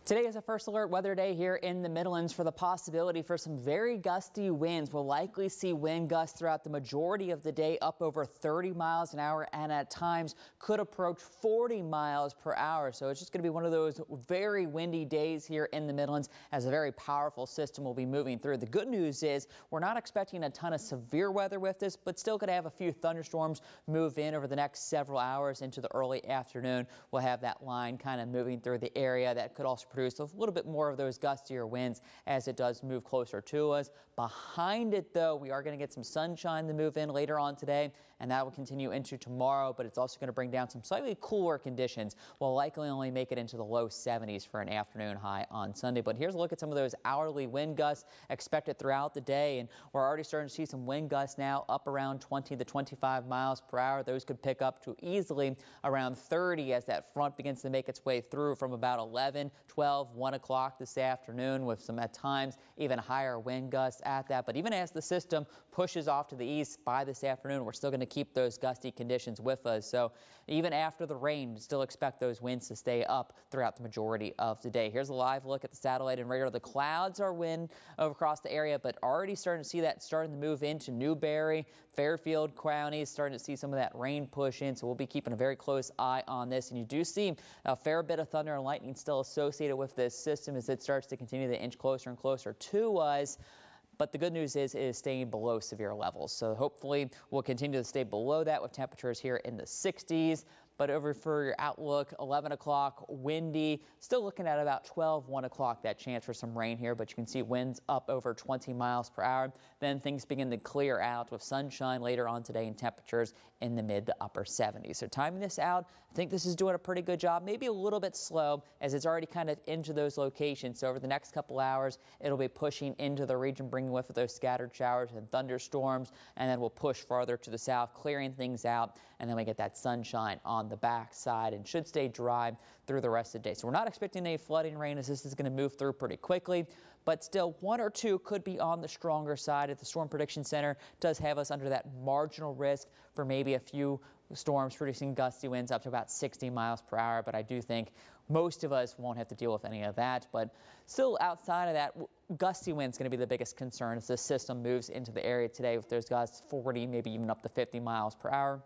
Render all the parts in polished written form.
Today is a first alert weather day here in the Midlands for the possibility for some very gusty winds. We'll likely see wind gusts throughout the majority of the day up over 30 miles an hour and at times could approach 40 miles per hour. So it's just going to be one of those very windy days here in the Midlands as a very powerful system will be moving through. The good news is we're not expecting a ton of severe weather with this, but still going to have a few thunderstorms move in over the next several hours into the early afternoon. We'll have that line kind of moving through the area that could also produce a little bit more of those gustier winds as it does move closer to us. Behind it, though, we are going to get some sunshine to move in later on today, and that will continue into tomorrow, but it's also going to bring down some slightly cooler conditions. We'll likely only make it into the low 70s for an afternoon high on Sunday. But here's a look at some of those hourly wind gusts expected throughout the day, and we're already starting to see some wind gusts now up around 20 to 25 miles per hour. Those could pick up to easily around 30 as that front begins to make its way through from about 11, 12, 1 o'clock this afternoon, with some at times even higher wind gusts at that. But even as the system pushes off to the east by this afternoon, we're still going to keep those gusty conditions with us. So even after the rain, still expect those winds to stay up throughout the majority of the day. Here's a live look at the satellite and radar. The clouds are wind across the area, but already starting to see that starting to move into Newberry, Fairfield counties, starting to see some of that rain push in. So we'll be keeping a very close eye on this. And you do see a fair bit of thunder and lightning still associated with this system as it starts to continue to inch closer and closer to us. But the good news is it is staying below severe levels. So hopefully we'll continue to stay below that with temperatures here in the 60s. But over for your outlook, 11 o'clock, windy, still looking at about 12, 1 o'clock, that chance for some rain here. But you can see winds up over 20 miles per hour. Then things begin to clear out with sunshine later on today and temperatures in the mid to upper 70s. So timing this out, I think this is doing a pretty good job. Maybe a little bit slow as it's already kind of into those locations. So over the next couple hours, it'll be pushing into the region, bringing with it those scattered showers and thunderstorms. And then we'll push farther to the south, clearing things out. And then we get that sunshine on the backside and should stay dry through the rest of the day. So we're not expecting any flooding rain as this is going to move through pretty quickly, but still one or two could be on the stronger side. If the Storm Prediction Center does have us under that marginal risk for maybe a few storms producing gusty winds up to about 60 miles per hour. But I do think most of us won't have to deal with any of that. But still outside of that, gusty winds going to be the biggest concern as this system moves into the area today with those gusts 40, maybe even up to 50 miles per hour.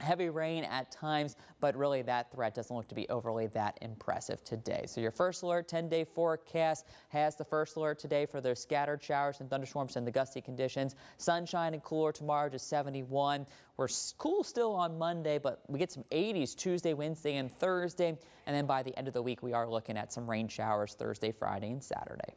Heavy rain at times, but really that threat doesn't look to be overly that impressive today. So your first alert 10-day forecast has the first alert today for those scattered showers and thunderstorms and the gusty conditions. Sunshine and cooler tomorrow, just 71. We're cool still on Monday, but we get some 80s Tuesday, Wednesday, and Thursday. And then by the end of the week, we are looking at some rain showers Thursday, Friday, and Saturday.